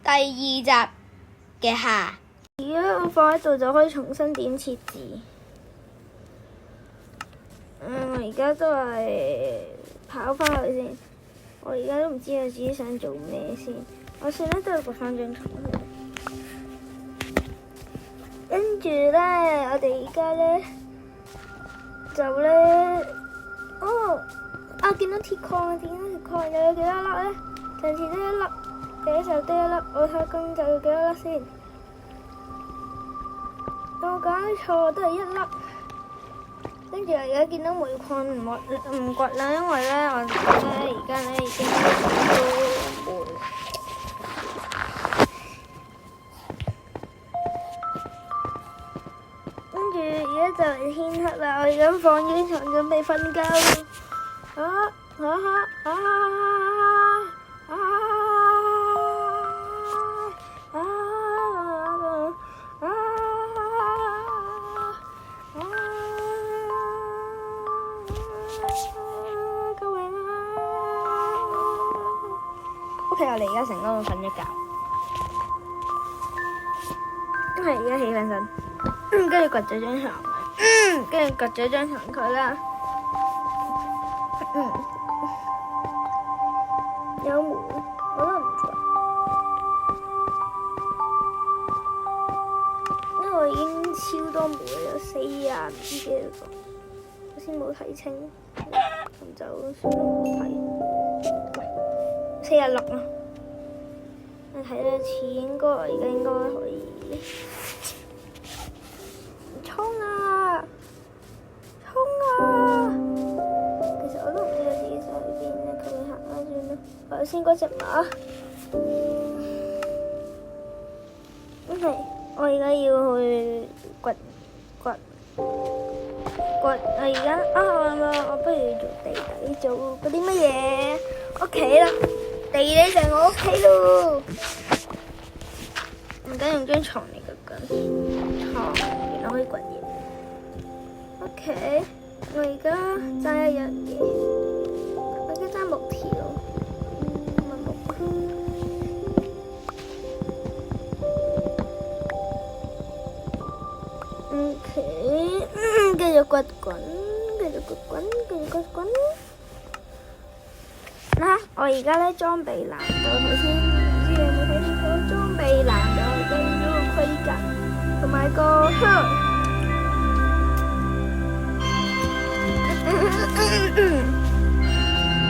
第二集嘅下。而家我放喺度就可以重新點設置。我而家都係跑翻去先。我而家都唔知我自己想做咩先。我算啦，都係掘翻張床去。跟住咧，我哋而家咧就咧，見到鐵礦啊！見到鐵礦又有幾多粒咧？上次得一粒，第一就得一粒。我睇下今集有幾多粒先。有冇搞錯？都係一粒。跟住而家見到煤礦唔掘啦，因為咧我咧而家咧已經到煤。跟住而家就嚟天黑啦，我而家放張床準備瞓覺。OK， 我哋而家成功瞓咗覺，而家起返身，跟住掘咗張床，跟住掘咗張床佢啦，有煤，我都唔錯，因為我已經超多煤啦，40唔知幾多個，我先冇睇清，咁就算啦，冇睇。46啊！你睇多次，而家應該可以衝啊！衝啊！其實我都唔知我自己想去邊咧，佢哋行啦算啦。我先嗰隻馬。OK，我而家要去掘。我而家我不如做地底做嗰啲乜嘢？屋企啦，地底就係我屋企咯。唔緊用張床嚟㗎，床原來可以掘嘢。OK，我而家爭一樣嘢，我而家爭木條，唔係木。OK，繼續掘滾。我而家咧裝備難度，頭先唔知你有冇睇清楚？裝備難度係跟咗個盔甲同埋個靴。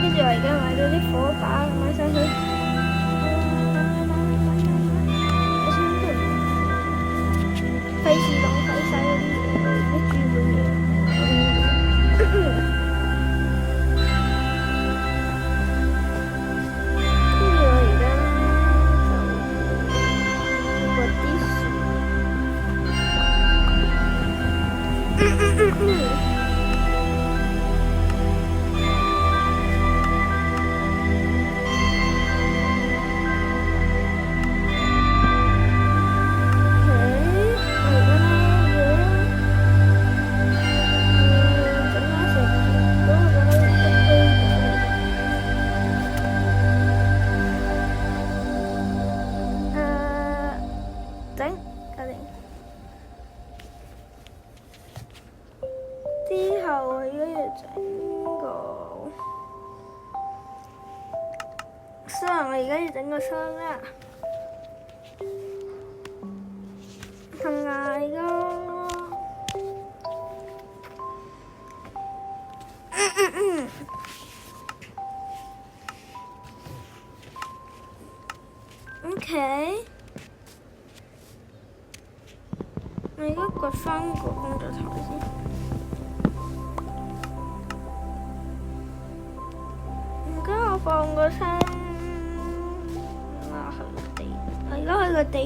跟住我而家買咗啲火把，買晒佢。費事浪費晒嗰啲嘢，啲豬本嘢。之後我而家要整個箱，我而家要整個箱啦，同埋OK， 我而家掘翻個工作台先。我放個箱我而家去個地，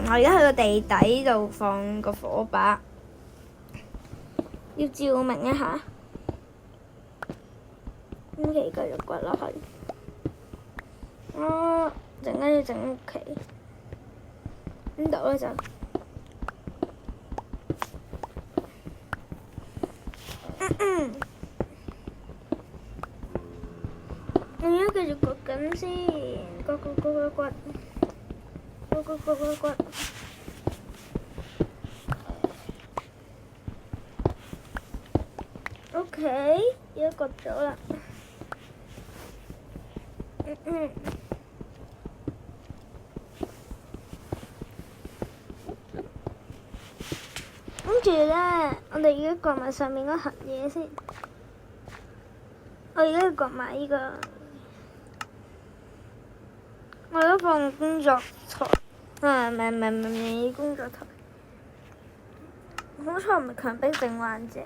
我而家去個地底度放個火把，要照明一下。咁繼續掘落去。陣間要整屋企，呢度咧就。我而家繼繼續掘緊先，掘。OK，而家掘咗啦。跟住咧，我哋而家掘埋上面嗰盒嘢先。我而家要掘埋呢個，我而家放工作台。唔係工作台。好彩唔係強迫症患者，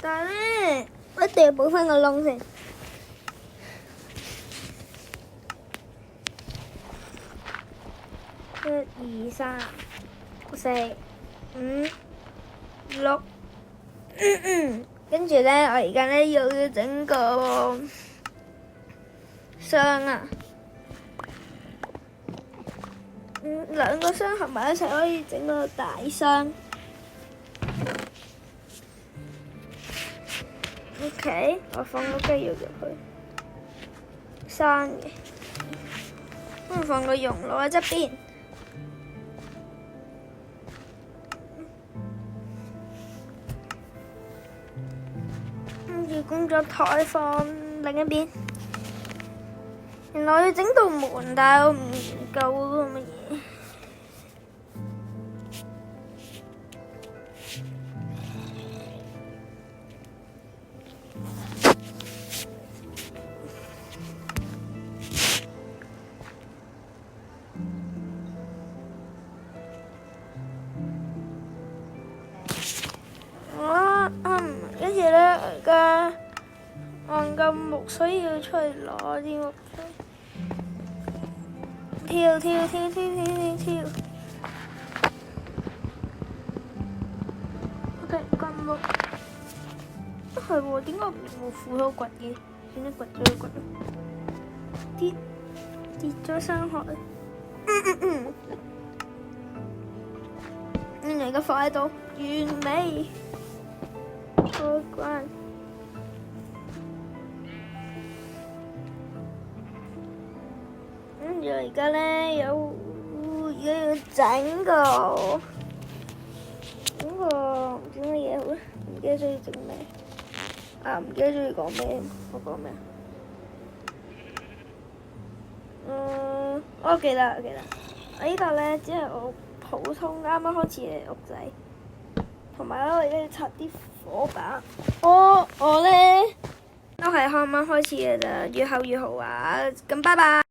但係咧，我一定要補翻個窿先。1、2、3、4、5、6，跟住咧，我而家咧又要整個箱啊。兩個箱合埋一齊可以整個大箱。OK，我放個雞肉入去，生嘅。跟住放個熔爐喺側邊。跟住工作台放另一邊。原來要整道門，但係我唔夠嗰個乜嘢。跟住咧，而家按個木，所以要出去攞啲木材。跳。OK， 掘木。係喎，點解我冇斧頭掘嘅？算啦，掘咗。跌咗上海。而家放喺度，完美。開關。跟住而家咧要整個唔知乜嘢好咧，唔記得咗要整咩。唔記得咗要講咩，我講咩？我記得。我呢度咧只係我普通啱啱開始嘅屋仔，同埋咧我而家要拆啲火把。我咧都係啱啱開始嘅咋，越後越好啊！咁拜拜。